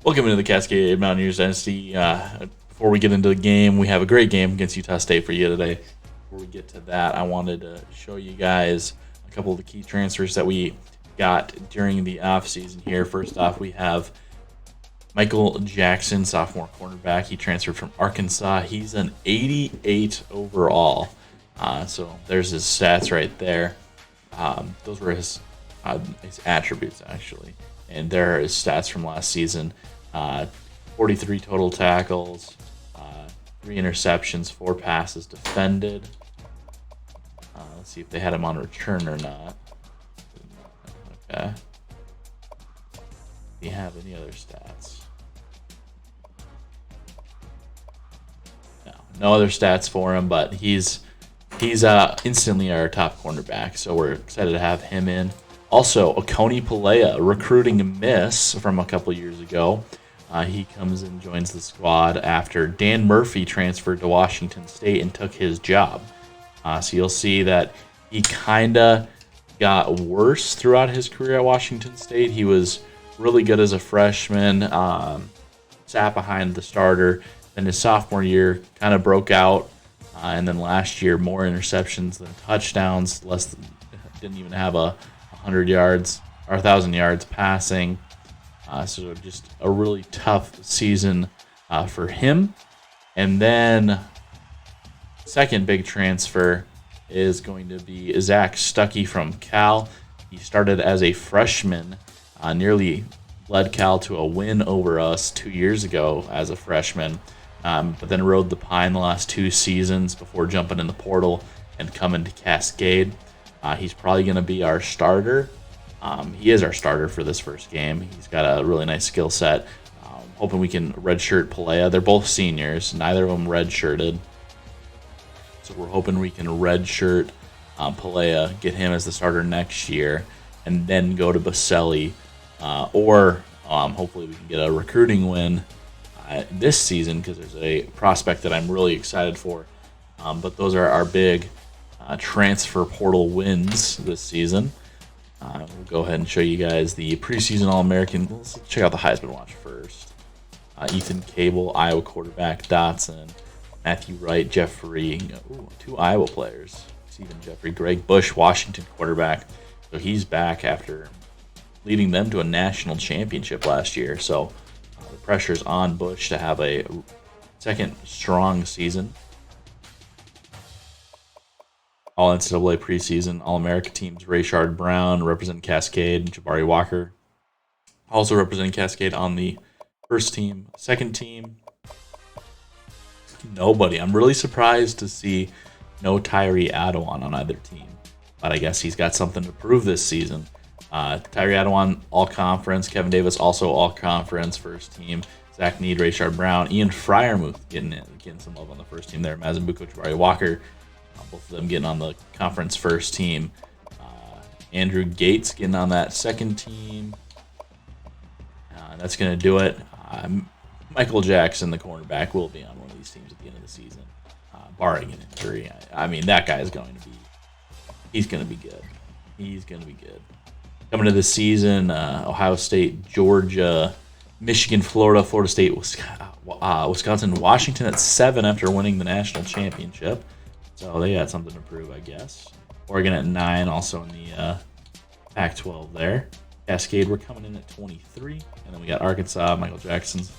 Welcome into the Cascade Mountaineers Dynasty. Before we get into the game, we have a great game against Utah State for you today. Before we get to that, I wanted to show you guys a couple of the key transfers that we got during the offseason here. First off, we have Michael Jackson, sophomore cornerback. He transferred from Arkansas. He's an 88 overall. So there's his stats right there. Those were his attributes, actually. And there are his stats from last season. 43 total tackles, 3 interceptions, 4 passes defended. Let's see if they had him on return or not. Okay. Do you have any other stats? No other stats for him, but he's instantly our top cornerback, so we're excited to have him in. Also, Oconee Pelea, recruiting miss from a couple years ago. He comes and joins the squad after Dan Murphy transferred to Washington State and took his job. So you'll see that he kind of got worse throughout his career at Washington State. He was really good as a freshman, sat behind the starter. Then his sophomore year kind of broke out. And then last year, more interceptions than touchdowns. Didn't even have 100 yards or 1,000 yards passing. So just a really tough season for him. And then second big transfer is going to be Zach Stuckey from Cal. He started as a freshman, nearly led Cal to a win over us 2 years ago as a freshman, but then rode the pine the last 2 seasons before jumping in the portal and coming to Cascade. He's probably going to be our starter. He is our starter for this first game. He's got a really nice skill set. Hoping we can redshirt Pelea. They're both seniors. Neither of them redshirted. So we're hoping we can redshirt Pelea, get him as the starter next year, and then go to Baselli. Or hopefully we can get a recruiting win this season, because there's a prospect that I'm really excited for. But those are our big transfer portal wins this season. We'll go ahead and show you guys the preseason All-American. Let's check out the Heisman Watch first. Ethan Cable, Iowa quarterback. Dotson, Matthew Wright, Jeffrey. 2 Iowa players. Stephen Jeffrey. Greg Bush, Washington quarterback. So he's back after leading them to a national championship last year. So the pressure's on Bush to have a second strong season. All NCAA preseason All-America teams: Rayshard Brown, represent Cascade, Jabari Walker, also representing Cascade on the first team. Second team, nobody. I'm really surprised to see no Tyree Adawan on either team, but I guess he's got something to prove this season. Tyree Adawan, all-conference. Kevin Davis, also all-conference, first team. Zach Need, Rayshard Brown, Ian Fryermuth getting some love on the first team there. Mazambuko, Jabari Walker. Both of them getting on the conference first team. Andrew Gates getting on that second team. That's going to do it. Michael Jackson, the cornerback, will be on one of these teams at the end of the season, barring an injury. I mean, that guy is going to be... He's going to be good. He's going to be good. Coming to the season, Ohio State, Georgia, Michigan, Florida, Florida State, Wisconsin, Washington at 7 after winning the national championship. So they had something to prove, I guess. Oregon at 9, also in the Pac-12 there. Cascade, we're coming in at 23. And then we got Arkansas, Michael Jackson's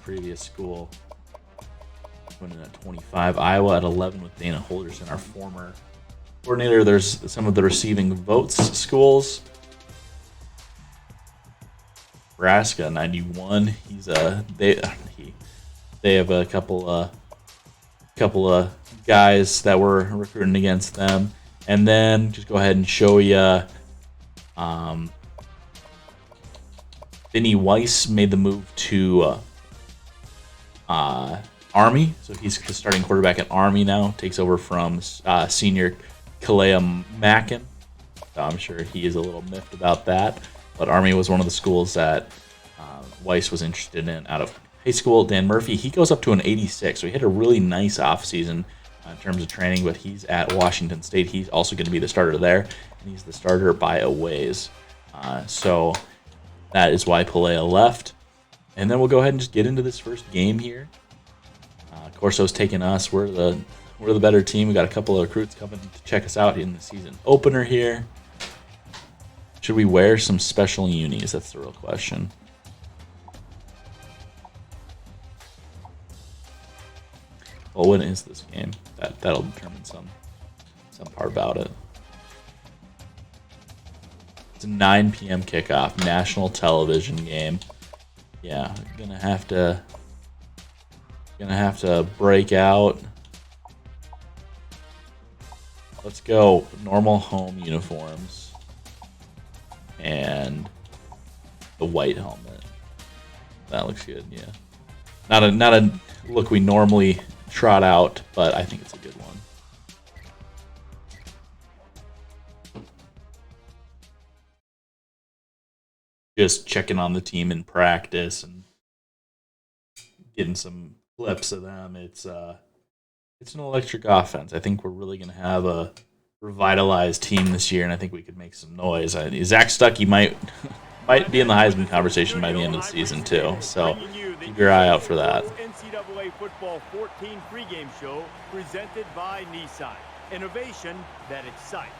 previous school, coming in at 25. Iowa at 11 with Dana Holderson, our former coordinator. There's some of the receiving votes schools. Nebraska, 91. They have a couple of guys that were recruiting against them. And then just go ahead and show you Vinny Weiss made the move to Army. So he's the starting quarterback at Army now. Takes over from senior Kalea Mackin. So I'm sure he is a little miffed about that. But Army was one of the schools that Weiss was interested in out of high school. Dan Murphy, he goes up to an 86. So he had a really nice offseason in terms of training, but he's at Washington State. He's also going to be the starter there, and he's the starter by a ways. So that is why Pelea left. And then we'll go ahead and just get into this first game here. Corso's taking us. We're the better team. We got a couple of recruits coming to check us out in the season opener here. Should we wear some special unis? That's the real question. Well, when is this game? That'll determine some part about it. It's a 9 p.m. kickoff, national television game. Yeah, gonna have to break out. Let's go normal home uniforms and the white helmet. That looks good. Yeah, not a look we normally trot out, but I think it's a good one. Just checking on the team in practice and getting some clips of them. It's an electric offense. I think we're really going to have a revitalized team this year, and I think we could make some noise. Zach Stuckey might be in the Heisman conversation by the end of the season too. So keep your eye out for that. NCAA Football 14 pregame show presented by Nissan. Innovation that excites.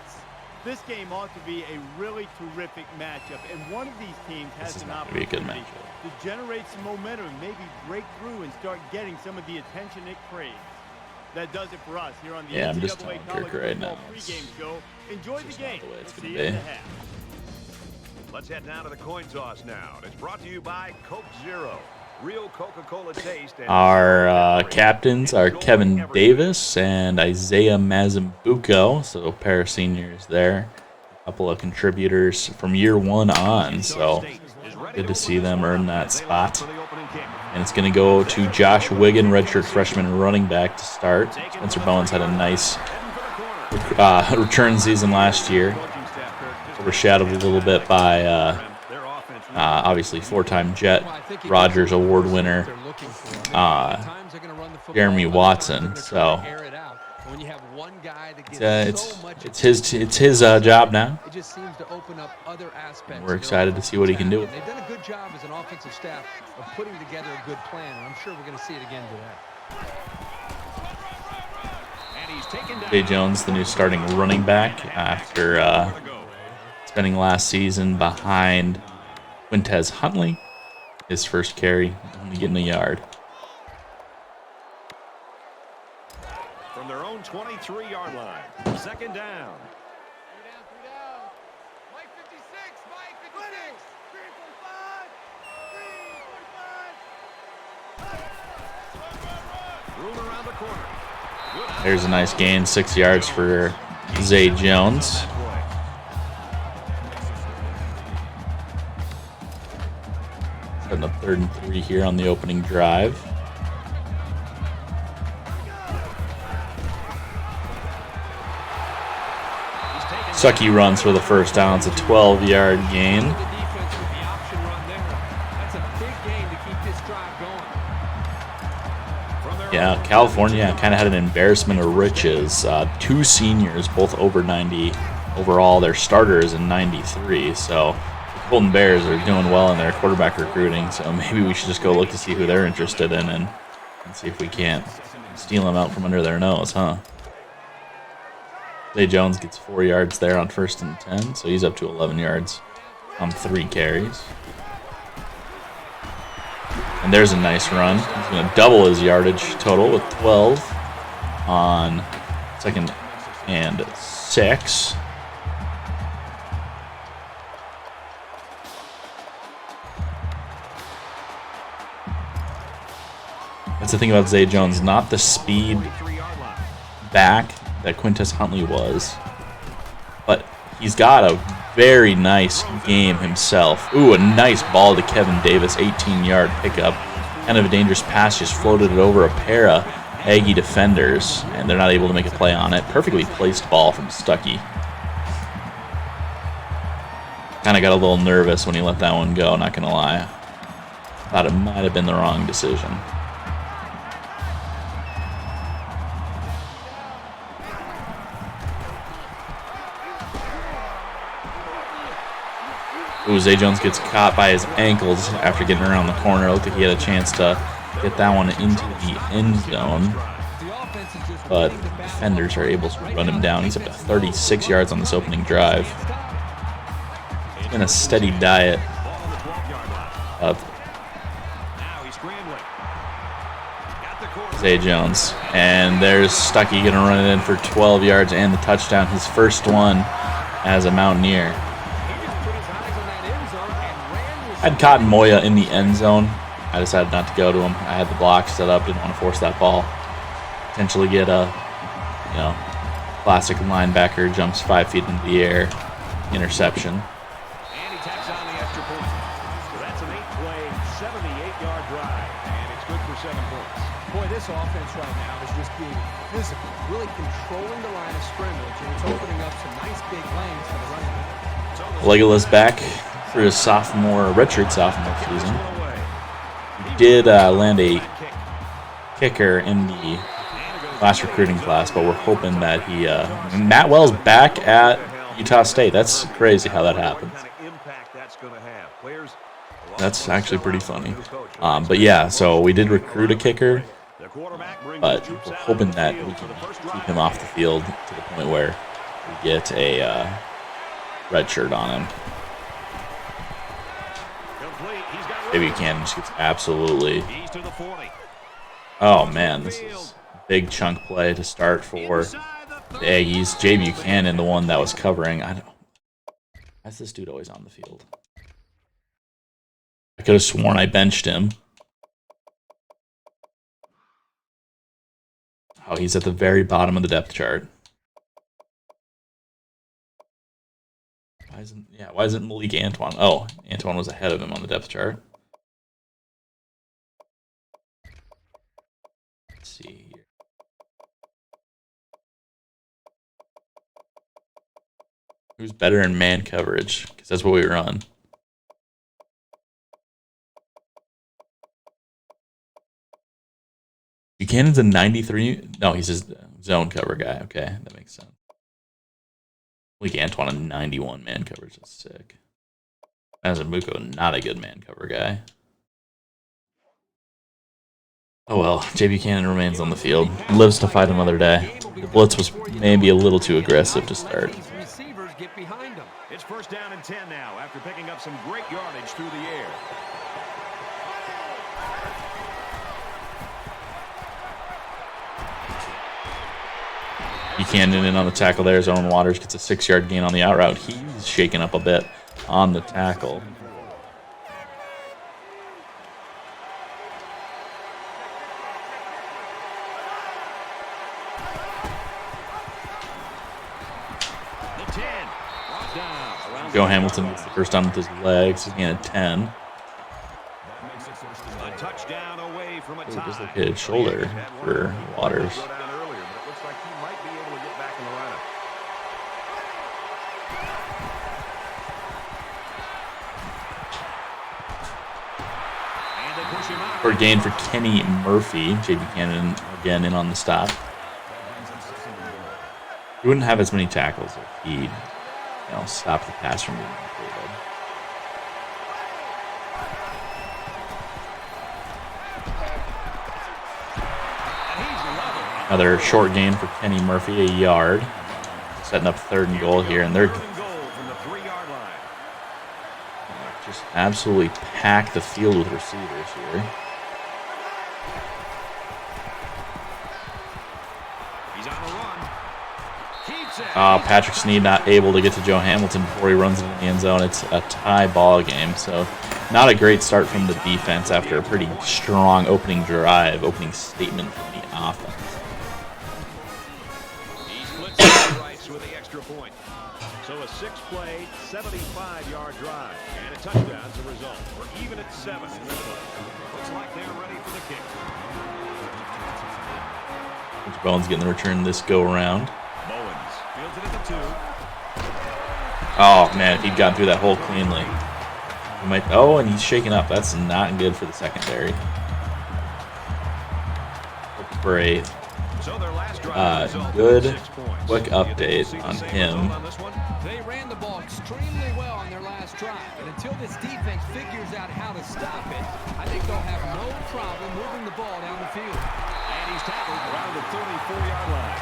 This game ought to be a really terrific matchup, and one of these teams has an opportunity to generate some momentum and maybe break through and start getting some of the attention it craves. That does it for us here on the NCAA College Football pregame show. Enjoy the game. See you in the half. Let's head down to the coin toss now. It's brought to you by Coke Zero. Real Coca-Cola taste. Our captains are Kevin Davis and Isaiah Mazambuco, so a pair of seniors there. A couple of contributors from year one on, so good to see them earn that spot. And it's going to go to Josh Wiggin, redshirt freshman running back to start. Spencer Bones had a nice return season last year, overshadowed a little bit by obviously four-time Jet, Rogers Award winner, Jeremy Watson. So it's his job now. And we're excited to see what he can do. They've done a good job as an offensive staff of putting together a good plan, and I'm sure we're going to see it again today. Zay Jones, the new starting running back, after spending last season behind Quintez Huntley. His first carry, only getting a yard. From their own 23-yard line, second down. Mike 56, Mike 56. 345. Room around the corner. There's a nice gain, 6 yards for Zay Jones. Setting up 3rd and 3 here on the opening drive. Stuckey runs for the first down. It's a 12-yard gain. Yeah, California kind of had an embarrassment of riches. 2 seniors, both over 90 overall. Their starters in 93. So the Colton Bears are doing well in their quarterback recruiting. So maybe we should just go look to see who they're interested in and see if we can't steal them out from under their nose, huh? Zay Jones gets 4 yards there on 1st and 10, so he's up to 11 yards on 3 carries. And there's a nice run. He's going to double his yardage total with 12 on 2nd and 6. That's the thing about Zay Jones, not the speed back that Quintez Huntley was, but he's got a very nice game himself. Ooh, a nice ball to Kevin Davis, 18-yard pickup. Kind of a dangerous pass, just floated it over a pair of Aggie defenders, and they're not able to make a play on it. Perfectly placed ball from Stuckey. Kind of got a little nervous when he let that one go, not going to lie. Thought it might have been the wrong decision. Ooh, Zay Jones gets caught by his ankles after getting around the corner. Looked like he had a chance to get that one into the end zone. But defenders are able to run him down. He's up to 36 yards on this opening drive. It's been a steady diet of Zay Jones. And there's Stuckey going to run it in for 12 yards and the touchdown. His first one as a Mountaineer. I had Cotton Moya in the end zone. I decided not to go to him. I had the block set up, didn't want to force that ball. Potentially get a, classic linebacker, jumps 5 feet into the air, interception. And he tacks on the extra point. So that's an 8-play, 78-yard drive, and it's good for 7 points. Boy, this offense right now is just being physical, really controlling the line of scrimmage, and it's opening up some nice big lanes for the running back. Legolas back for his redshirt sophomore season. He did land a kicker in the last recruiting class, but we're hoping that he Matt Wells back at Utah State. That's crazy how that happened. That's actually pretty funny. But yeah, so we did recruit a kicker, but we're hoping that we can keep him off the field to the point where we get a red shirt on him. Maybe you can just gets absolutely. Oh man, this is a big chunk play to start for the Aggies. Jay Buchanan, the one that was covering. I don't. Why is this dude always on the field? I could have sworn I benched him. Oh, he's at the very bottom of the depth chart. Why isn't Malik Antoine? Oh, Antoine was ahead of him on the depth chart. Let's see here. Who's better in man coverage? Because that's what we run. Buchanan's a 93. No, he's his zone cover guy. Okay, that makes sense. Malik Antoine, a 91 man coverage. That's sick. Mazamuko, not a good man cover guy. Oh well, Jay Buchanan remains on the field. Lives to fight another day. The blitz was maybe a little too aggressive to start. Receivers get behind him. It's 1st down and 10 now after picking up some great yardage through the air. Buchanan in on the tackle there. Owen Waters gets a 6-yard gain on the out route. He's shaken up a bit on the tackle. Joe Hamilton gets the first down with his legs. He's gained a 10. A touchdown away from a tie. Dislocated shoulder for Waters. For a gain for Kenny Murphy. Jay Buchanan again in on the stop. He wouldn't have as many tackles if he stopped the pass from being completed. Another short gain for Kenny Murphy, a yard. Setting up 3rd and goal here, and they're just absolutely pack the field with receivers here. Patrick Sneed not able to get to Joe Hamilton before he runs into the end zone. It's a tie ball game, so not a great start from the defense after a pretty strong opening drive, opening statement from the offense. He's blitzing rights with the extra point. So a 6-play, 75-yard drive, and a touchdown as a result. We're even at 7 in the play. Looks like they're ready for the kick. Coach Bowen's getting the return this go around. Fields it at the 2. Oh man, if he'd gotten through that hole cleanly. He might. Oh, and he's shaking up. That's not good for the secondary. For a good, quick update on him. They ran the ball extremely well on their last last drive. And until this defense figures out how to stop it, I think they'll have no problem moving the ball down the field. And he's tackled around the 34-yard line.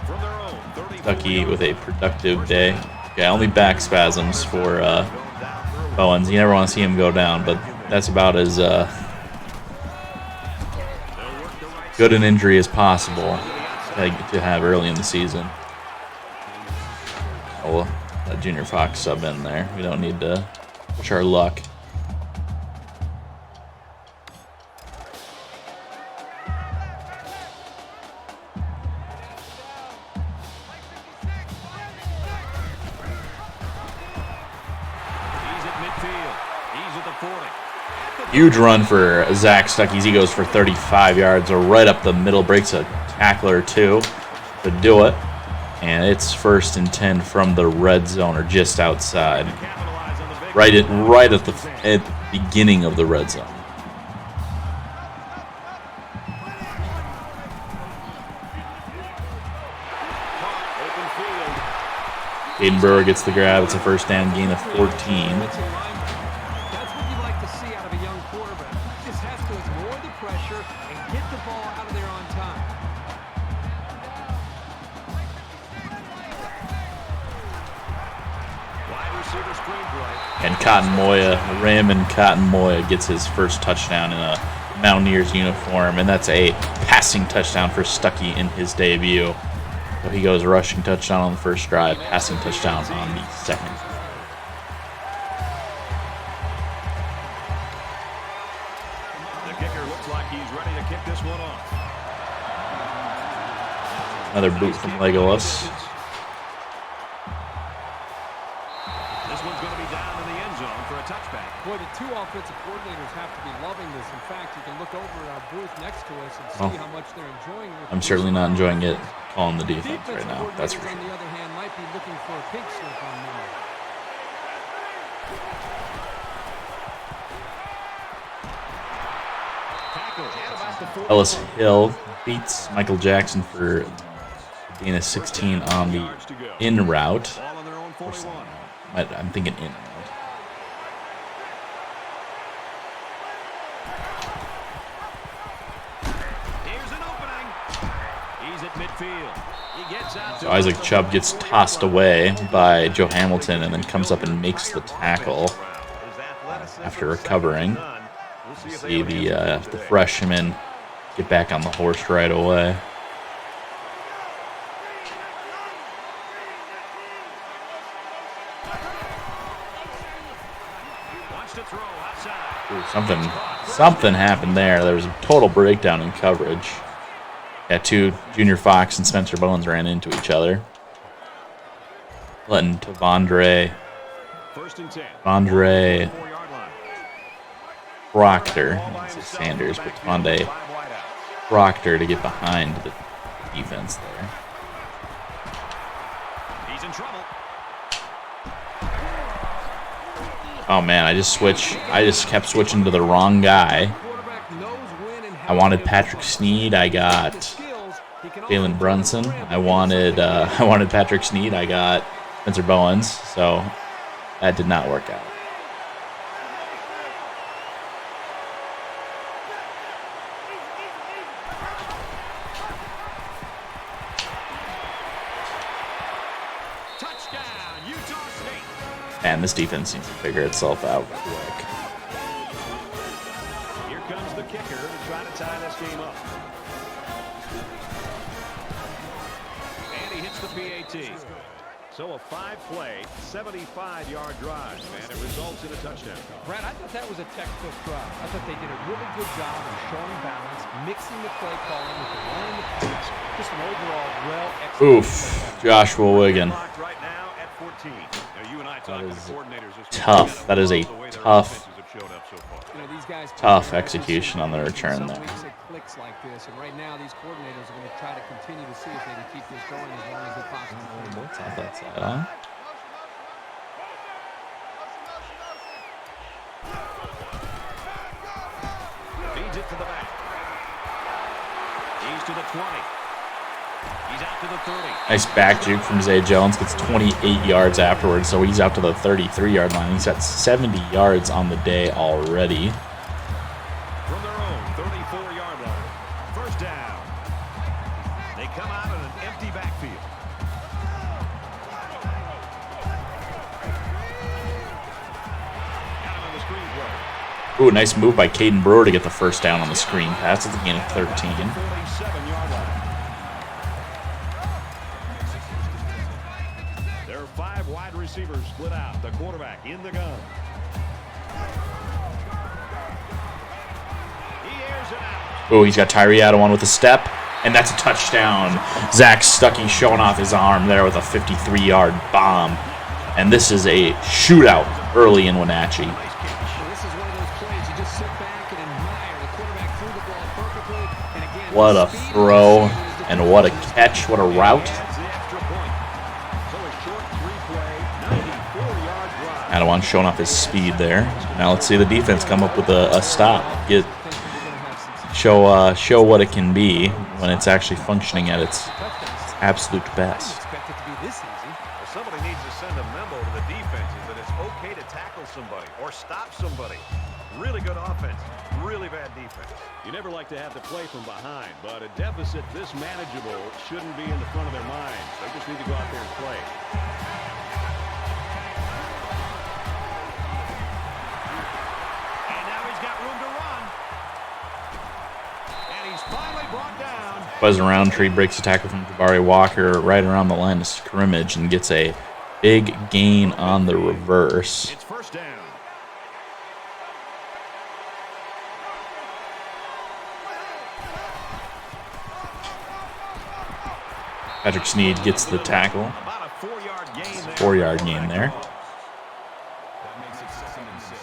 From their own 34 Stuckey with a productive day. Yeah, only back spasms for Bowens. You never want to see him go down, but that's about as good an injury as possible to have early in the season. I'll let Junior Fox sub in there. We don't need to push our luck. Huge run for Zach Stuckey. He goes for 35 yards, or right up the middle, breaks a tackler or two to do it. And it's 1st and 10 from the red zone, or just outside. Right at the beginning of the red zone. Aiden Brewer gets the grab. It's a first down gain of 14. And Raymond Cotton Moya gets his first touchdown in a Mountaineers uniform, and that's a passing touchdown for Stuckey in his debut. So he goes rushing touchdown on the first drive, passing touchdown on the second. The kicker looks like he's ready to kick this one off. Another boot from Legolas. This one's going to be down in the end zone for a touchback. Boy, the two offensive coordinators have to be loving this. In fact, you can look over at our booth next to us and see how much they're enjoying it. I'm certainly not enjoying it calling the defense right now. That's for sure. On the other hand, might be looking for a pink slip on Monday. Ellis Hill beats Michael Jackson for gain of 16 on the in route. I'm thinking in route. Here's an opening. He's at midfield. He gets out. So Isaac Chubb gets tossed away by Joe Hamilton and then comes up and makes the tackle after recovering. You see the freshman get back on the horse right away. Ooh, something happened there. There was a total breakdown in coverage. Yeah, Junior Fox and Spencer Bowens ran into each other. Letting Tavondre Proctor, Sanders, but Tavondre Proctor to get behind the defense there. He's in trouble. Oh man, I just kept switching to the wrong guy. I wanted Patrick Sneed, I got Jalen Brunson. I wanted Patrick Sneed, I got Spencer Bowens, so that did not work out. And this defense seems to figure itself out quick. Here comes the kicker to try to tie this game up. And he hits the PAT. So a 5-play, 75-yard drive, and it results in a touchdown. Brad, I thought that was a textbook drive. I thought they did a really good job of showing balance, mixing the play calling with the run and the pass. Just an overall well-executed. Oof, Joshua Wiggin. Right now at 14. Now you and I That is tough. That is a tough execution on the return there. Like this, and right now these coordinators are going to try to continue to see if they can keep this going as long as they possibly can. What's on that side, huh? Feeds it to the back. He's to the 20. He's out to the 30. Nice back juke from Zay Jones. Gets 28 yards afterwards, so he's out to the 33-yard line. He's got 70 yards on the day already. From their own 34-yard line. First down. They come out in an empty backfield. Got him on the screen play. Ooh, nice move by Caden Brewer to get the first down on the screen pass. It's a gain of 13. 47-yard line. There are 5 wide receivers split out. The quarterback in the gun. He airs it out. Ooh, he's got Tyree out of one with a step, and that's a touchdown. Zach Stuckey showing off his arm there with a 53-yard bomb. And this is a shootout early in Wenatchee. This is one of those plays you just sit back and admire. The quarterback threw the ball perfectly. And again, What a throw, and what a catch, what a route. That's the extra point. So a short 3-play, 94-yard drive. Adawan showing off his speed there. Now let's see the defense come up with a stop. Show what it can be when it's actually functioning at its absolute best. expect it to be this easy. Well, somebody needs to send a memo to the defenses that it's okay to tackle somebody or stop somebody. Really good offense, really bad defense. You never like to have to play from behind, but a deficit this manageable shouldn't be in the front of their minds. They just need to go out there and play. And now he's got room to run. And he's finally brought down. Buzz Roundtree breaks a tackle from Jabari Walker right around the line of scrimmage and gets a big gain on the reverse. It's first down. Patrick Sneed gets the tackle. About a 4-yard gain there. 4-yard gain there. That makes it 2nd and 6.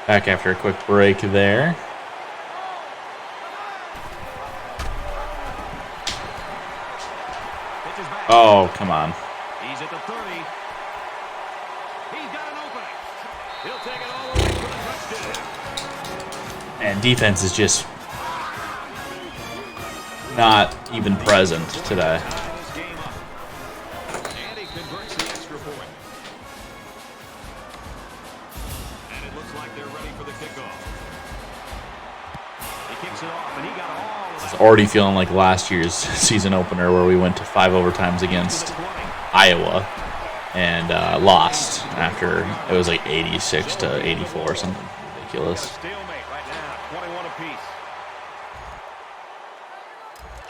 Back after a quick break there. Pitches back. Oh, come on. He's at the 30. He's got an opening. He'll take it all the way for the touchdown. And defense is just not even present today. This game up. And he converts the extra point. And it looks like they're ready for the kickoff. He kicks it off, and he got all of It's that. already feeling like last year's season opener where we went to 5 overtimes against Iowa and lost after it was like 86 to 84 or something ridiculous. Stalemate right now, 21 apiece.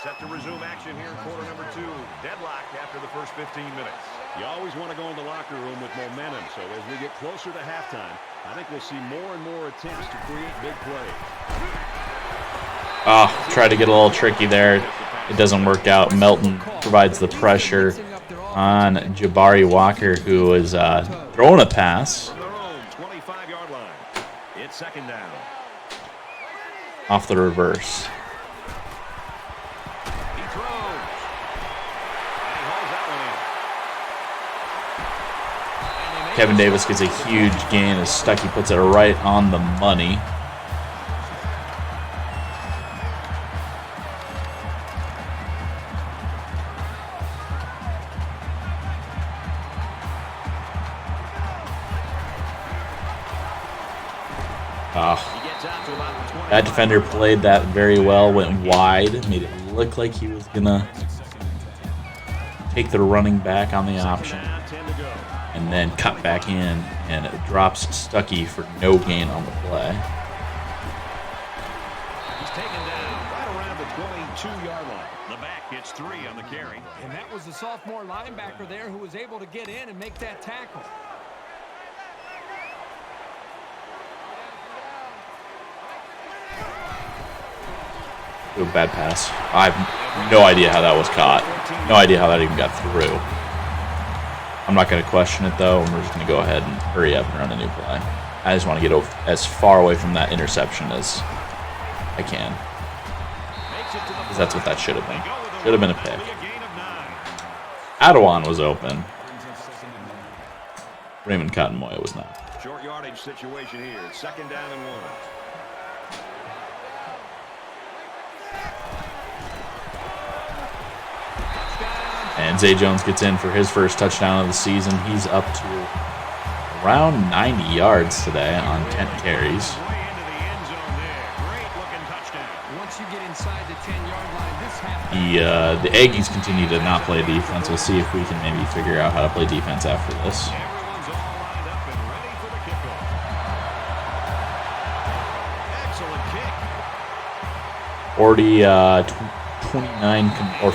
Set to resume action here in quarter number 2. Deadlock after the first 15 minutes. You always want to go in the locker room with momentum, so as we get closer to halftime, I think we'll see more and more attempts to create big plays. Oh, tried to get a little tricky there. It doesn't work out. Melton provides the pressure on Jabari Walker, who is throwing a pass From their own 25-yard line. It's second down. off the reverse. He throws. And he hauls that one in. And they make Kevin it Davis gets a huge gain as Stuckey puts it right on the money. He gets out to about 20. That defender played that very well, went wide, made it look like he was going to take the running back on the option, Down, 10 to go. and then cut back in, and it drops Stuckey for no gain on the play. 2-yard line. The back gets 3 on the carry. And that was the sophomore linebacker there who was able to get in and make that tackle. Ooh, bad pass. I have no idea how that was caught. No idea how that even got through. I'm not going to question it, though, and we're just going to go ahead and hurry up and run a new play. I just want to get as far away from that interception as I can. Because that's what that should have been. Should have been a pick. Adawan was open. Raymond Cotton-Moya was not. Short yardage situation here. 2nd down and 1. And Zay Jones gets in for his first touchdown of the season. He's up to around 90 yards today on 10 carries. Once you get inside the 10-yard line, this happens. The Aggies continue to not play defense. We'll see if we can maybe figure out how to play defense after this. Everyone's all lined up and ready for the kickoff. Excellent kick.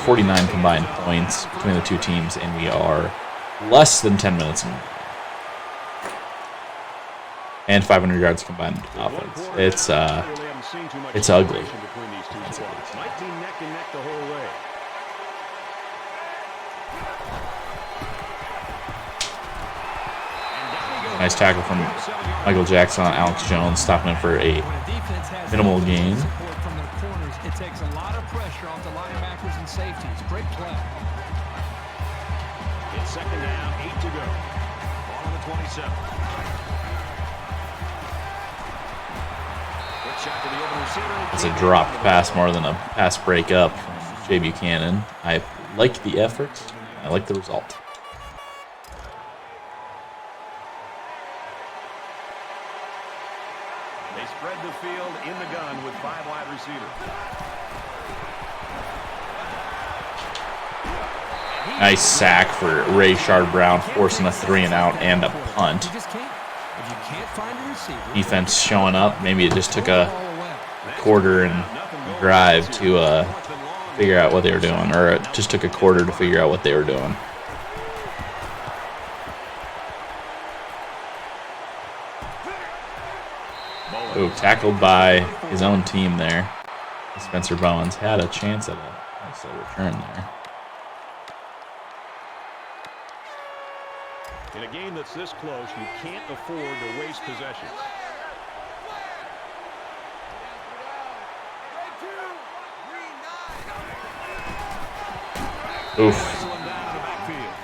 49 combined points between the two teams, and we are less than 10 minutes in. And 500 yards combined offense. It's ugly. Might be neck and neck the whole way. Nice tackle from Michael Jackson on Alex Jones, stopping him for a minimal gain. It takes a lot of pressure off the linebackers and safeties. Great play. It's 2nd down, 8 to go. Ball on the 27. Quick shot to the open receiver. It's a dropped pass more than a pass breakup from Jay Buchanan. I like the effort. I like the result. They spread the field in the gun with 5 wide receivers. Nice sack for Ray Shard-Brown, forcing a 3-and-out and a punt. Defense showing up. Maybe it just took a quarter and drive to figure out what they were doing, or it just took a quarter to figure out what they were doing. Ooh, tackled by his own team there. Spencer Bowens had a chance at a nice little return there. In a game that's this close, you can't afford to waste possessions. Oof.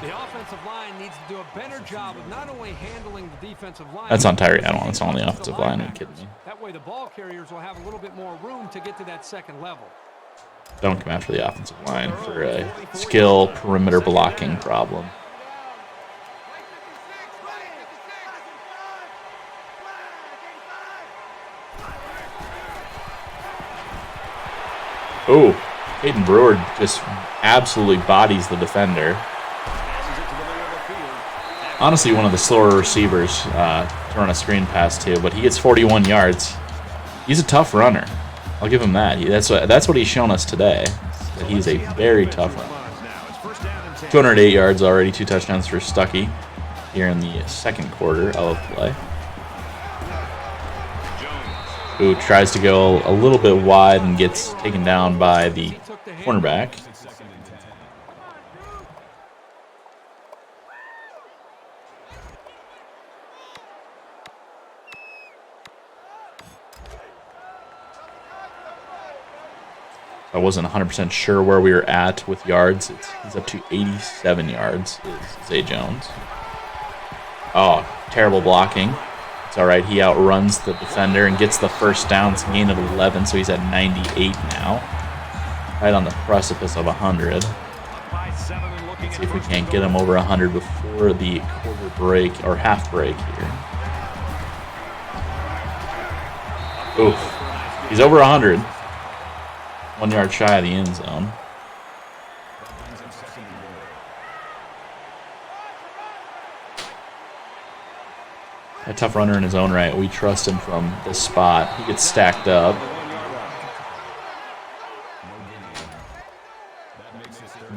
The offensive line needs to do a better job of not only handling the defensive line. That's on Tyree Adwan. It's on the offensive line. Are you kidding me? That way the ball carriers will have a little bit more room to get to that second level. Don't come after the offensive line for a skill perimeter blocking problem. Ooh, Hayden Brewer just absolutely bodies the defender. Honestly, one of the slower receivers to run a screen pass to, but he gets 41 yards. He's a tough runner. I'll give him that. That's what he's shown us today. That he's a very tough runner. 208 yards already, 2 touchdowns for Stuckey here in the second quarter of play. Who tries to go a little bit wide and gets taken down by the cornerback. I wasn't 100% sure where we were at with yards. He's up to 87 yards, is Zay Jones. Oh, terrible blocking. It's all right. He outruns the defender and gets the first down. It's a gain of 11, so he's at 98 now. Right on the precipice of 100. Let's see if we can't get him over 100 before the quarter break, or half break here. Oof. He's over 100. 1 yard shy of the end zone. A tough runner in his own right. We trust him from this spot. He gets stacked up.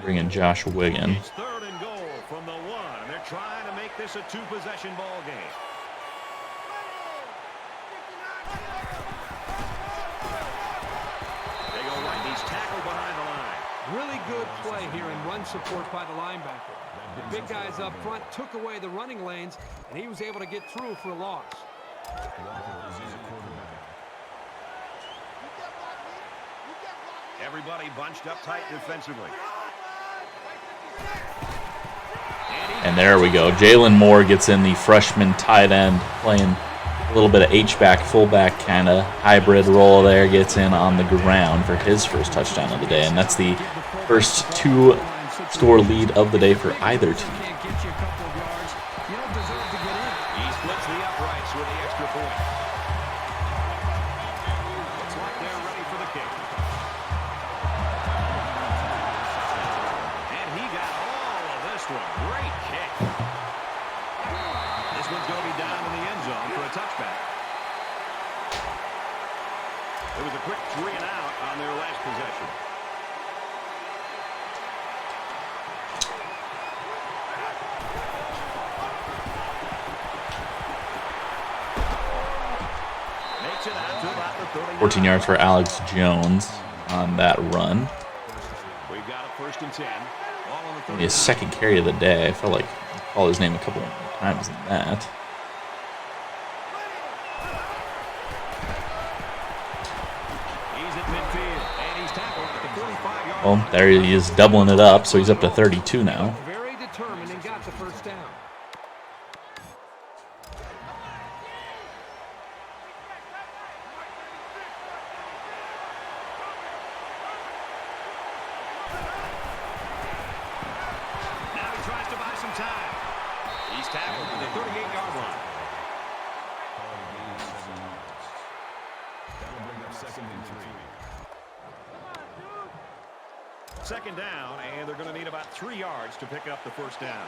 bring in Josh Wiggin. It's 3rd and goal from the 1, and they're trying to make this a 2-possession ball game. They go right. He's tackled behind the line. Really good play here and run support by the linebacker. The big guys up front took away the running lanes, and he was able to get through for a loss. Everybody bunched up tight defensively. And there we go. Jalen Moore gets in, the freshman tight end, playing a little bit of H-back, fullback kind of hybrid role there, gets in on the ground for his first touchdown of the day. And that's the first 2-score lead of the day for either team. He splits the uprights with the extra point. Looks like they're ready for the kick. And he got all of this one. Great kick. This one's going to be down in the end zone for a touchback. It was a quick 3 and out on their last possession. Makes it out to about the 39. 14 yards for Alex Jones on that run. We've got a 1st and 10. Ball on the 30. His second carry of the day. I felt like I called his name a couple more times than that. He's at midfield, and he's tackled at the 45-yard Well, line. there he is, doubling it up, so he's up to 32 now. Very determined and got the first down. Now he tries to buy some time. He's tackled at the 38-yard line. Second down, and they're going to need about 3 yards to pick up the first down.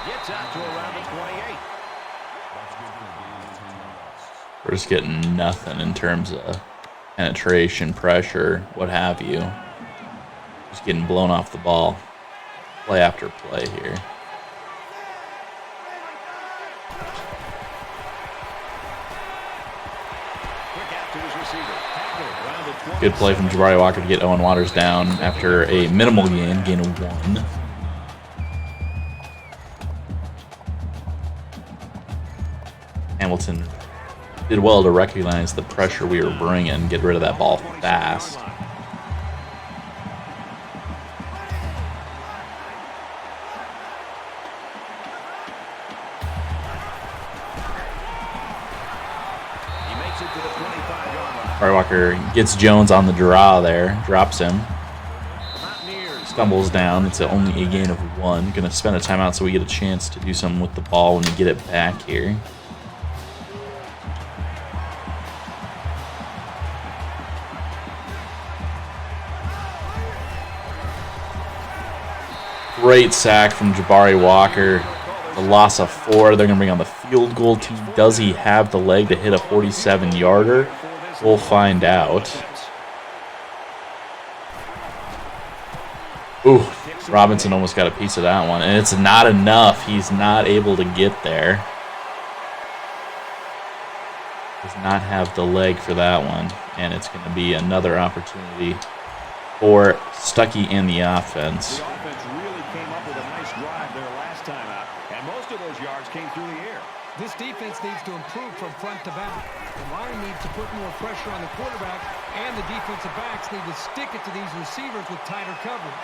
Gets out to around the 28. We're just getting nothing in terms of penetration, pressure, what have you. Just getting blown off the ball. Play after play here. Quick out to his receiver. Tackled around the 20. Good play from Jabari Walker to get Owen Waters down after a minimal gain of 1. Hamilton did well to recognize the pressure we were bringing, get rid of that ball fast. He makes it to the 25-yard line. Jabari Walker gets Jones on the draw there, drops him, Mountaineers. stumbles down. It's only a gain of 1. Going to spend a timeout so we get a chance to do something with the ball when we get it back here. Great sack from Jabari Walker. The loss of 4. They're going to bring on the field goal team. Does he have the leg to hit a 47-yarder? We'll find out. Ooh, Robinson almost got a piece of that one. And it's not enough. He's not able to get there. Does not have the leg for that one. And it's going to be another opportunity for Stuckey and the offense. The offense really came up with a nice drive there last time out, and most of those yards came through the air. This defense needs to improve from front to back. The line needs to put more pressure on the quarterback, and the defensive backs need to stick it to these receivers with tighter coverage.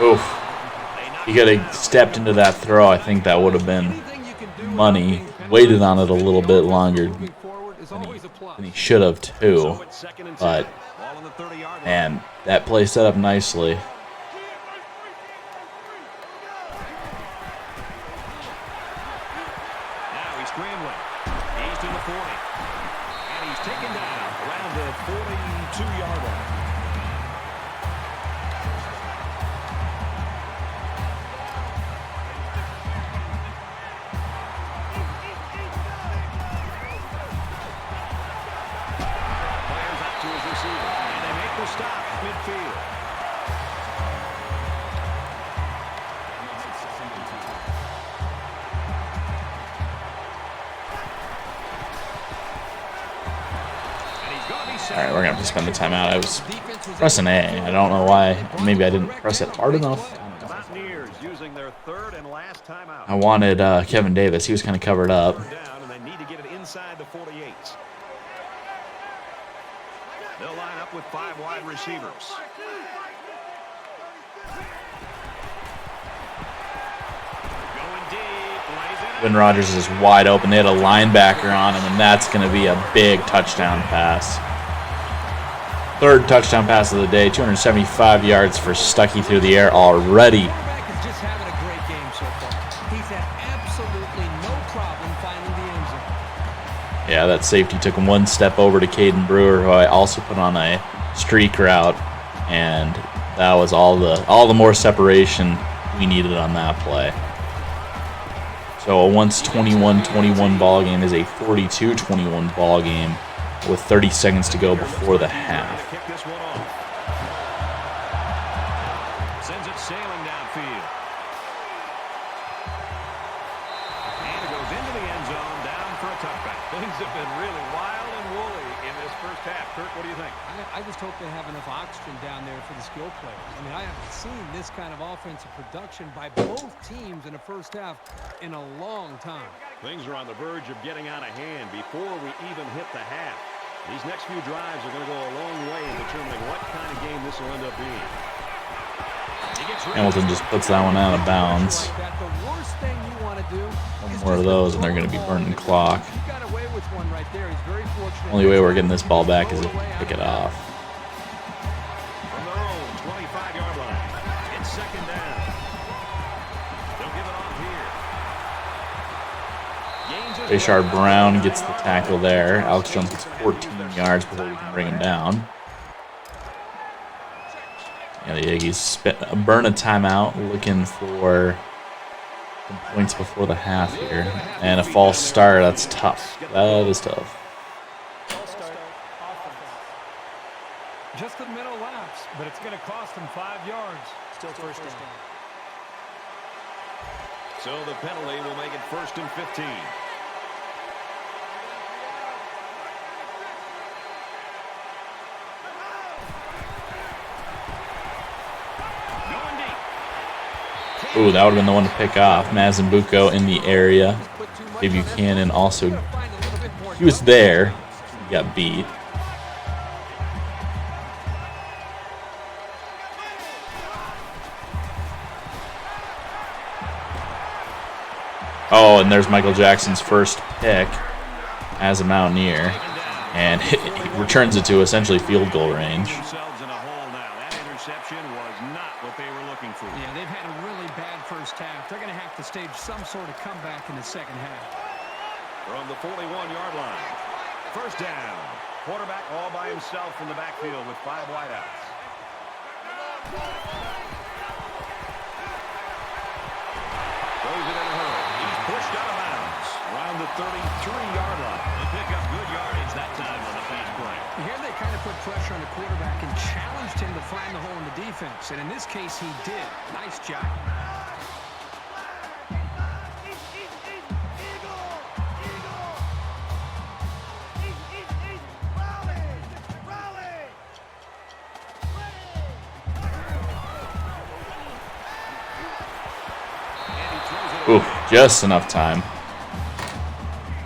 Oof. He could have stepped into that throw. I think that would have been Anything you can do money. without being Waited on it a little bit longer moving forward is always a plus. than he should have, too. So it's 2nd and 10. But, Ball on the 30-yard line. man, that play set up nicely. Now he's scrambling. He's to the 40. And he's taken down around the 42-yard line. receiver. And they make the stop midfield. All right, we're going to have to spend the timeout. I was pressing A. I don't know why. Maybe I didn't press it hard enough. Mountaineers using their third and last timeout. I wanted Kevin Davis. He was kind of covered up. Down, and they need to get it inside the 48. They'll line up with 5 wide receivers. Going deep, lays it. When Rodgers is wide open, they had a linebacker on him, and that's going to be a big touchdown pass. Third touchdown pass of the day, 275 yards for Stuckey through the air already. The quarterback is just having a great game so far. He's had absolutely no problem finding the end zone. Yeah, that safety took him one step over to Caden Brewer, who I also put on a streak route, and that was all the more separation we needed on that play. So a once 21-21 ball game is a 42-21 ball game with 30 seconds to go before the half. Kick this one off. Sends it sailing downfield. And it goes into the end zone, down for a touchback. Things have been really wild and woolly in this first half. Kirk, what do you think? I just hope they have enough oxygen down there for the skill players. I mean, I haven't seen this kind of offensive production by both teams in the first half in a long time. Things are on the verge of getting out of hand before we even hit the half. These next few drives are going to go a long way in determining what kind of game this will end up being. Hamilton just puts that one out of bounds. The worst thing you want to do One more of those, and they're going to be burning clock. He got away with one right there. He's very fortunate. Only way we're getting this ball back is if we pick it off. From their own 25-yard line, it's second down. They'll give it off here. Rashard Brown gets the tackle there. Alex Jones gets 14 yards before we can bring him down. Yeah, the Aggies burn a timeout, looking for some points before the half here. And a false start, that's tough. That is tough. Just a middle lapse, but it's going to cost him 5 yards. Still first down. So the penalty will make it 1st and 15. Ooh, that would have been the one to pick off. Mazambuco in the area. Dave Buchanan also, he was there. He got beat. Oh, and there's Michael Jackson's first pick as a Mountaineer. And he returns it to essentially field goal range. Themselves in a hole now. That interception was not what they were looking for. Yeah, they've had a really bad first half. They're going to have to stage some sort of comeback in the second half. From the 41-yard line. First down. Quarterback all by himself in the backfield with 5 wideouts. Throws it in a hurry. He's pushed out of bounds. Around the 33-yard line. They pick up good yardage that time on the pass play. Here they kind of put pressure on the quarterback and challenged him to find the hole in the defense. And in this case, he did. Nice job. Ooh, just enough time.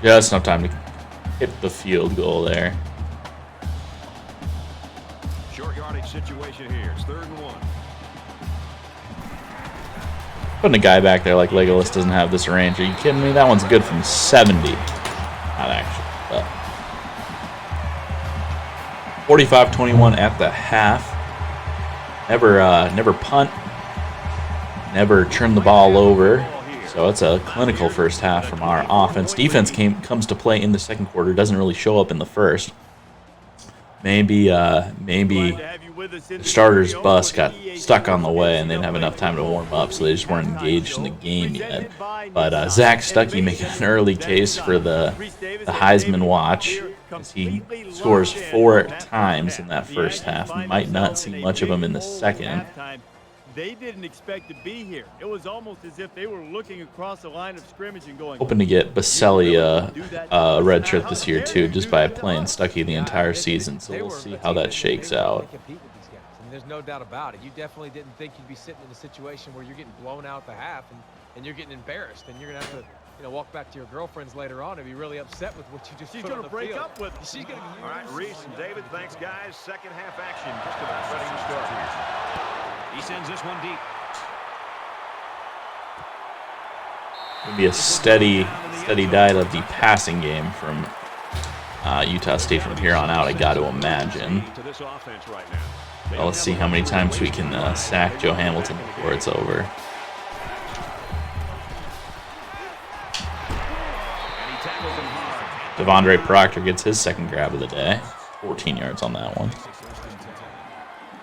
Just enough time to hit the field goal there. Short yardage situation here. It's 3rd and 1. Putting a guy back there like Legolas doesn't have this range. Are you kidding me? That one's good from 70. Not actually, but 45-21 at the half. Never punt. Never turn the ball over. So it's a clinical first half from our offense. Defense comes to play in the second quarter. Doesn't really show up in the first. maybe Glad to have you with us in the starters studio bus for got the stuck on the PHNX way and they didn't have enough time to warm up, so they just weren't engaged in the game yet. But Zach Stuckey making an early case for the Heisman watch as he scores 4 times in that first half. Might not see much of him in the second. They didn't expect to be here. It was almost as if they were looking across the line of scrimmage and going, Hoping to get Baselli a red shirt this year too, just by playing Stuckey the entire season. So we'll see how that shakes out. There's no doubt about it. You definitely didn't think you'd be sitting in a situation where you're getting blown out the half and you're getting embarrassed and you're gonna have to walk back to your girlfriends later on and be really upset with what you just she's put going on to the break field. up with him. She's gonna All right, Reese and David, thanks, guys. Second half action just about ready to start here. He sends this one deep. It'll be a steady diet of the passing game from Utah State from here on out, I got to imagine. To this offense right now. Well, let's see how many times we can sack Joe Hamilton before it's over. Devondre Proctor gets his second grab of the day. 14 yards on that one.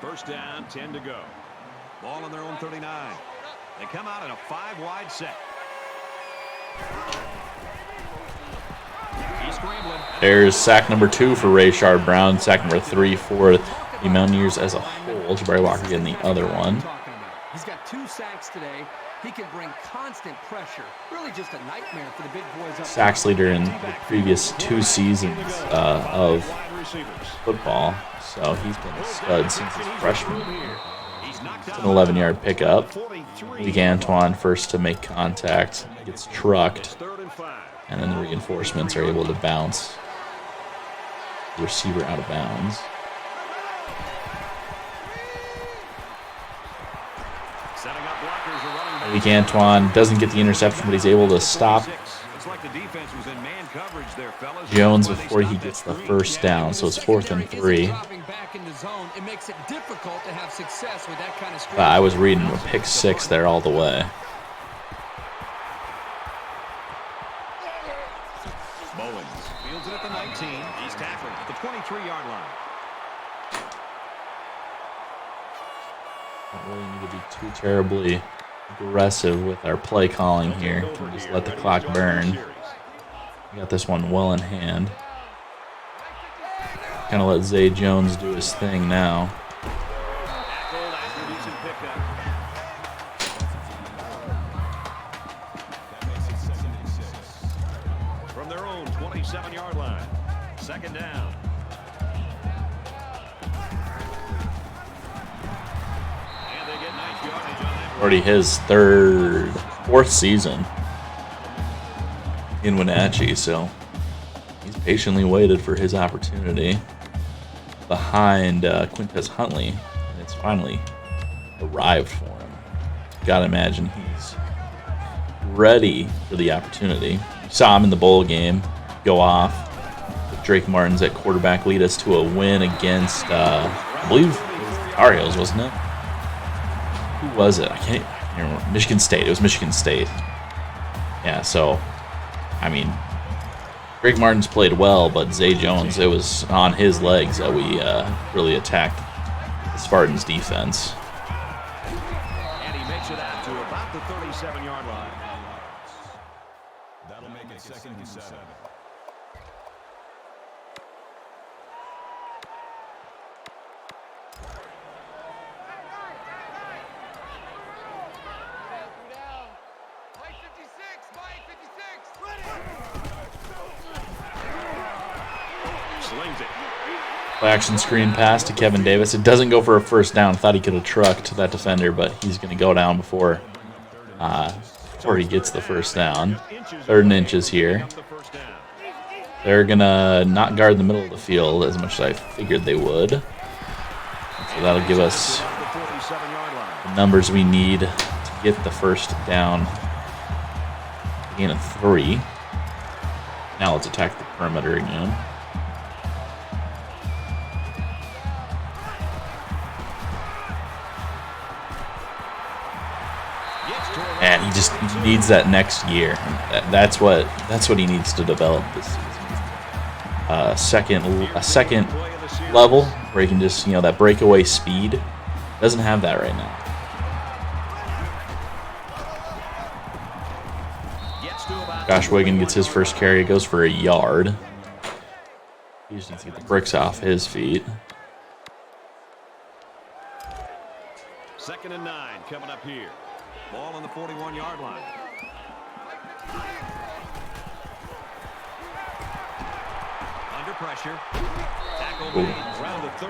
First down, 10 to go. Ball on their own 39. They come out in a 5-wide set. He's scrambling. There's sack number 2 for Rayshard Brown. Sack number 3 for the Mountaineers as a whole. Jabari Walker getting the other one. He's got 2 sacks today. He can bring constant pressure. Really just a nightmare for the big boys up. Sacks leader in the previous 2 seasons of football. So he's been a stud since his freshman year. It's an 11-yard pickup. Big Antoine first to make contact. Gets trucked. And then the reinforcements are able to bounce the receiver out of bounds. Big Antoine doesn't get the interception, but he's able to stop Jones before he gets the first down. So it's 4th and 3. I was reading a pick 6 there all the way. Fields it at the 19. He's tackled at the 23-yard line. Don't really need to be too terribly aggressive with our play calling here. We'll just let the clock burn. We got this one well in hand. Kind of let Zay Jones do his thing now. From their own 27-yard line. Second down. And they get nice yardage on that. Already his 4th season in Wenatchee, so he's patiently waited for his opportunity behind Quintez Huntley, and it's finally arrived for him. Gotta imagine he's ready for the opportunity. You saw him in the bowl game go off with Drake Martins at quarterback, lead us to a win against, I believe it was the Tar Heels, wasn't it? Who was it? I can't remember. Michigan State. It was Michigan State. Yeah, so, I mean, Greg Martins played well, but Zay Jones, it was on his legs that we really attacked the Spartans' defense. And he makes it out to about the 37-yard line. That'll make it 2nd and 7. Slings it. Play action screen pass to Kevin Davis. It doesn't go for a first down. Thought he could have trucked that defender, but he's going to go down before he gets the first down. 3rd and inches here. They're going to not guard the middle of the field as much as I figured they would. So that'll give us the numbers we need to get the first down. Gain of 3. Now let's attack the perimeter again. And he just needs that next year. That's what he needs to develop this season. A second level where he can just, that breakaway speed. Doesn't have that right now. Josh Wiggin gets his first carry, goes for a yard. He just needs to get the bricks off his feet. 2nd and 9 coming up here. Ball on the 41-yard line. Under pressure.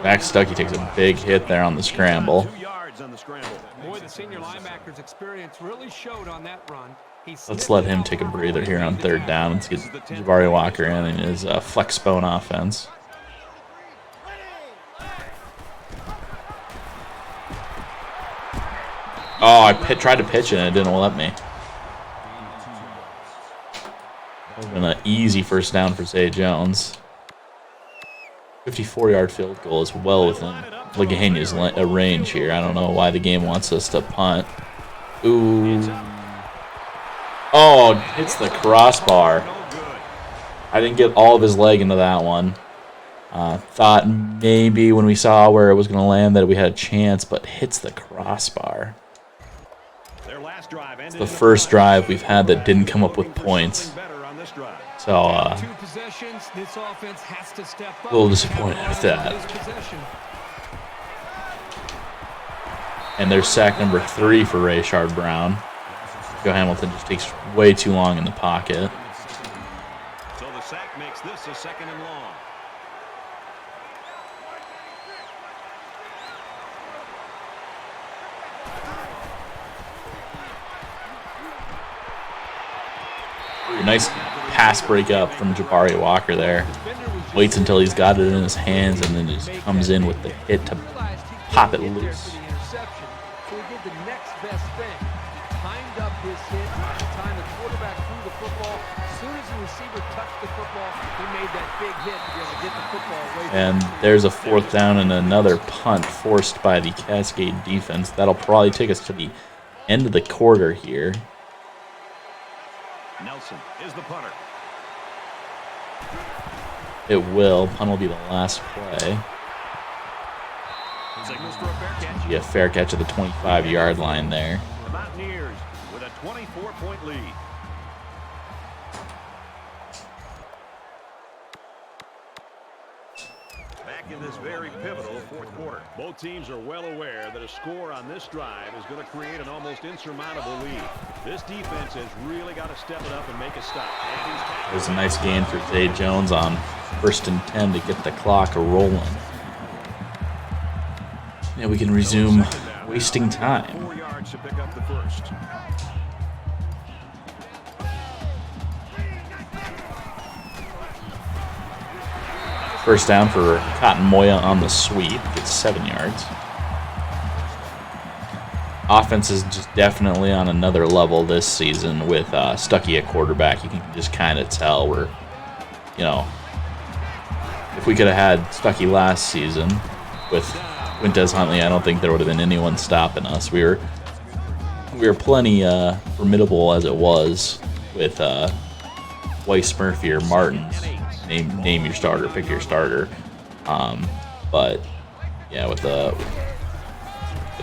Zach Stuckey takes a big hit there on the scramble. 2 yards on the scramble. Boy, the senior linebacker's experience really showed on that run. Let's let him take a breather here on 3rd down. Let's get Jabari Walker in his flex bone offense. Oh, I tried to pitch it and it didn't let me. That would have been an easy first down for Zay Jones. 54-yard field goal is well within Legahena's range here. I don't know why the game wants us to punt. Ooh. Oh, hits the crossbar. I didn't get all of his leg into that one. Thought maybe when we saw where it was going to land that we had a chance, but hits the crossbar. It's the first drive we've had that didn't come up with points. So, a little disappointed with that. And there's sack number 3 for Rayshard Brown. Joe Hamilton just takes way too long in the pocket. So the sack makes this a 2nd and long. Nice pass breakup from Jabari Walker there. Waits until he's got it in his hands and then just comes in with the hit to pop it loose. And there's a 4th down and another punt forced by the Cascade defense. That'll probably take us to the end of the quarter here. Nelson is the punter. It will. Punt will be the last play. Signals for a fair catch. Be a fair catch at the 25-yard line there. The Mountaineers with a 24-point lead. Back in this very pivotal 4th quarter. Both teams are well aware that a score on this drive is going to create an almost insurmountable lead. This defense has really got to step it up and make a stop. There's a nice gain for Zay Jones on 1st and 10 to get the clock rolling. Yeah, we can resume wasting time. 4 yards to pick up the first. First down for Cotton Moya on the sweep. Gets 7 yards. Offense is just definitely on another level this season with Stuckey at quarterback. You can just kind of tell we're, if we could have had Stuckey last season with Quintez Huntley, I don't think there would have been anyone stopping us. We were plenty formidable as it was with Weiss, Murphy, or Martins. Name your starter, pick your starter. But yeah, with the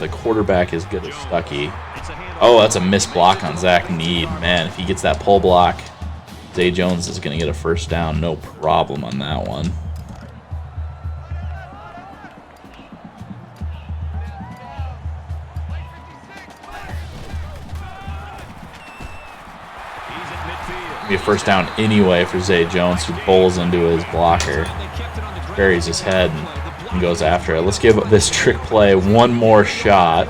quarterback as good as Stuckey. Oh, that's a missed block on Zach Need. Man, if he gets that pull block, Zay Jones is going to get a first down. No problem on that one. Be a first down anyway for Zay Jones, who pulls into his blocker, buries his head, and goes after it. Let's give this trick play one more shot.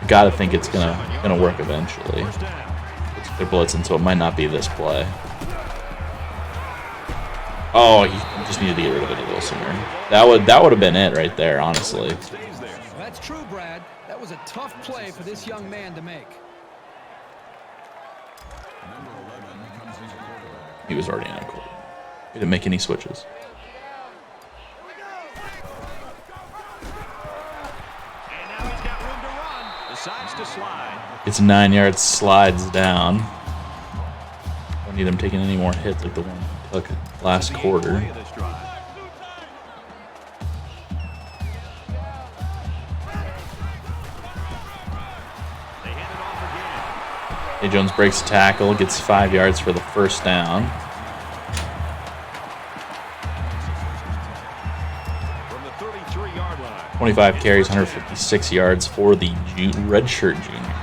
Gotta think it's gonna work eventually. They're blitzing, so it might not be this play. Oh, he just needed to get rid of it a little sooner. That would have been it right there, honestly. That's true, Brad. That was a tough play for this young man to make. He was already in a quarter. He didn't make any switches. And now he's got room to run. Decides to slide. It's 9 yards, slides down. Don't need him taking any more hits like the one Look, last quarter. A. Jones breaks a tackle, gets 5 yards for the first down. From the 33-yard line. 25 carries, 156 yards for the redshirt junior.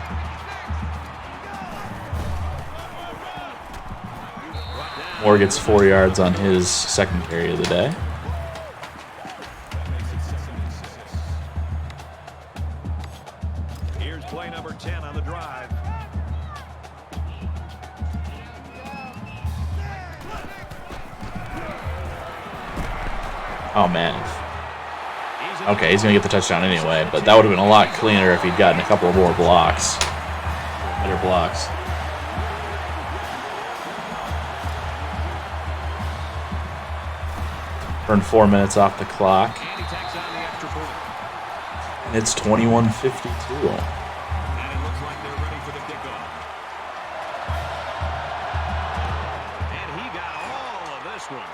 Moore gets 4 yards on his second carry of the day. Here's play number 10 on the drive. Oh, man. Okay, he's going to get the touchdown anyway, but that would have been a lot cleaner if he'd gotten a couple more blocks. Better blocks. Burn 4 minutes off the clock. And it's 21:52.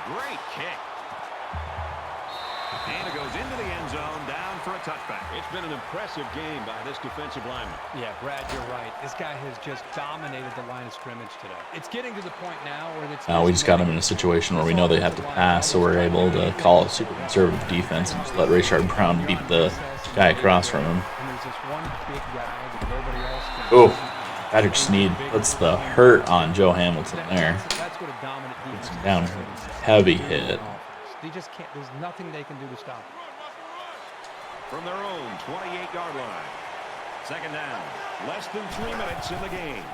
Great kick. And it goes into the end zone, down for a touchback. It's been an impressive game by this defensive lineman. Yeah, Brad, you're right. This guy has just dominated the line of scrimmage today. It's getting to the point now where it's... Now we just got him in a situation where we know they have to pass, so we're able to call a super conservative defense and just let Rashard Brown beat the guy across from him. Oh, Patrick Sneed puts the hurt on Joe Hamilton there. Gets him down. Heavy hit. They just can't. There's nothing they can do to stop it. From their own 28-yard line. Second down. Less than 3 minutes in the game.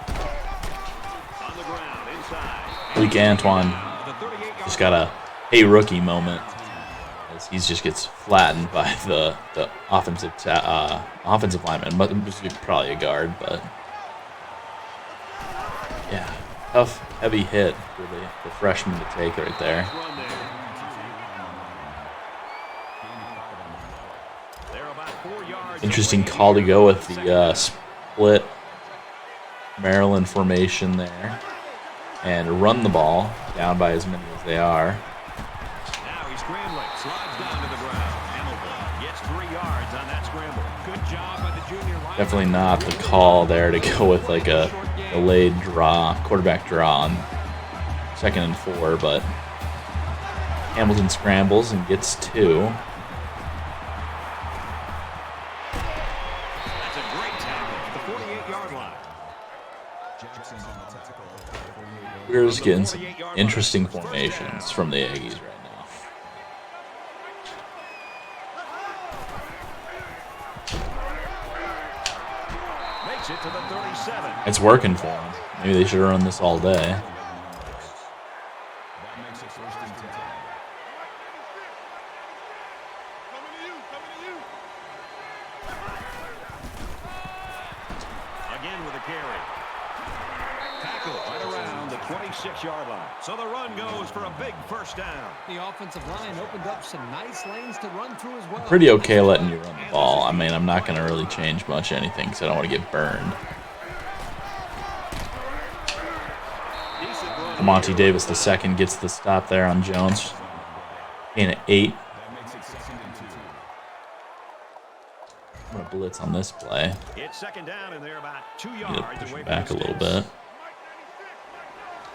On the ground, inside. Malik Antoine just got a hey rookie moment as he just gets flattened by the offensive lineman. But probably a guard, but yeah, tough, heavy hit for the freshman to take right there. Interesting call to go with the split Maryland formation there and run the ball down by as many as they are. Now he's scrambling, slides down to the ground. Hamilton gets 3 yards on that scramble. Good job by the junior line. Definitely not the call there to go with like a delayed draw, quarterback draw on 2nd and 4, but Hamilton scrambles and gets 2. We're just getting some interesting formations from the Aggies right now. Makes it to the 37. It's working for them. Maybe they should run this all day. Again with a carry. Tackle right around the 26-yard line. So the run goes for a big first down. The offensive line opened up some nice lanes to run through as well. Pretty okay letting you run the ball. I mean, I'm not going to really change much anything because I don't want to get burned. Monty Davis II gets the stop there on Jones. Gain at 8. I'm going to blitz on this play. It's second down and they're about 2 Need yards to push away him from back a the little sticks. bit.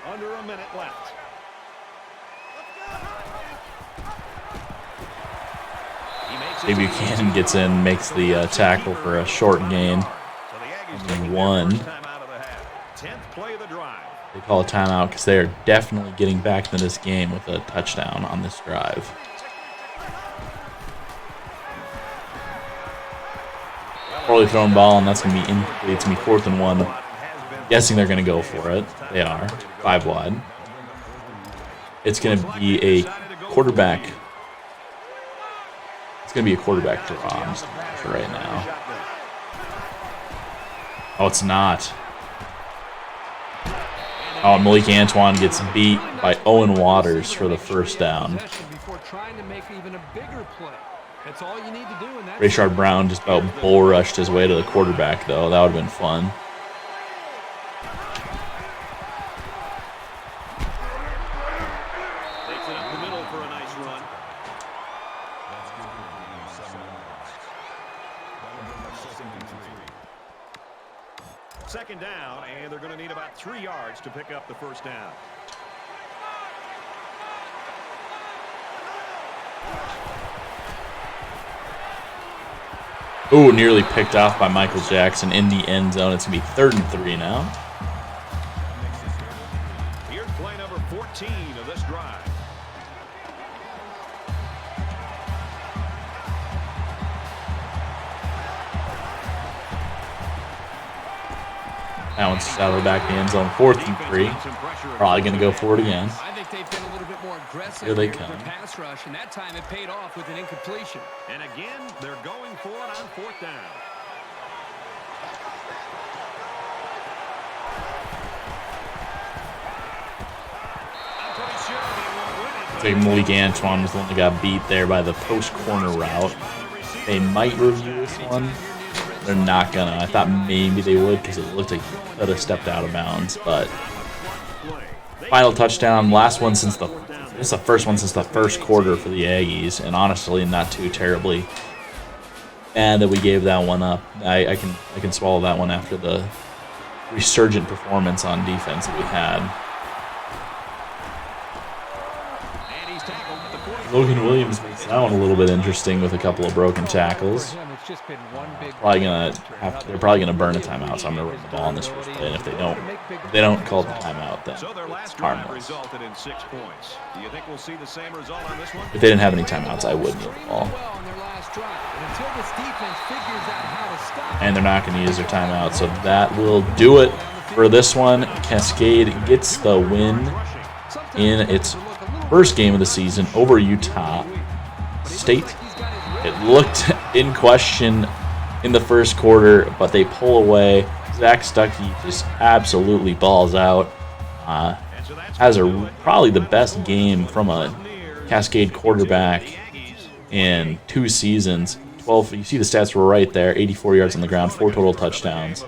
Under a minute left. Dave Buchanan gets in, makes the tackle for a short gain. So the Aggies taking their 1. first time out of the half. 10th play of the drive. They call a timeout because they are definitely getting back into this game with a touchdown on this drive. Poorly thrown ball, and that's going to be incomplete. It's going to be 4th and 1. Guessing they're going to go for it. They are. 5 wide. It's going to be a quarterback. It's going to be a quarterback draw. I'm just not sure right now. Oh, it's not. Oh, Malik Antoine gets beat by Owen Waters for the first down. Rashard Brown just about bull rushed his way to the quarterback, though. That would have been fun. second down, and they're going to need about 3 yards to pick up the first down. Ooh, nearly picked off by Michael Jackson in the end zone. It's going to be 3rd and 3 now. Here's play number 14 of this drive. That one's out of the back of the end zone. 4th and 3. Probably going to go for it again. I think they've been a little bit more aggressive Here they with come. their pass rush, and that time it paid off with an incompletion. And again, they're going for it on 4th down. I think Malik Antoine was the one that got beat there by the post corner route. They might review this one. They're not gonna. I thought maybe they would because it looked like he could have stepped out of bounds. But final touchdown, last one since the. This is the first one since the first quarter for the Aggies, and honestly, not too terribly. And that we gave that one up. I can swallow that one after the resurgent performance on defense that we had. Logan Williams makes that one a little bit interesting with a couple of broken tackles. They're probably gonna burn a timeout, so I'm gonna run the ball on this first play. And if they don't call the timeout, then it's harmless. If they didn't have any timeouts, I would kneel the ball. And they're not going to use their timeout, so that will do it for this one. Cascade gets the win in its first game of the season over Utah State. It looked in question in the first quarter, but they pull away. Zach Stuckey just absolutely balls out. Has probably the best game from a Cascade quarterback in 2 seasons. 12. You see the stats were right there. 84 yards on the ground, 4 total touchdowns,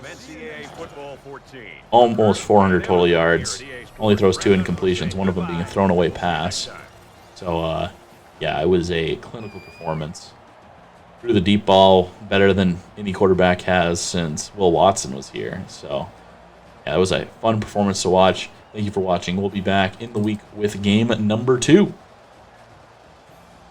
almost 400 total yards. Only throws 2 incompletions, one of them being a thrown away pass. So, yeah, it was a clinical performance. Threw the deep ball better than any quarterback has since Will Watson was here. So, yeah, it was a fun performance to watch. Thank you for watching. We'll be back in the week with game number 2.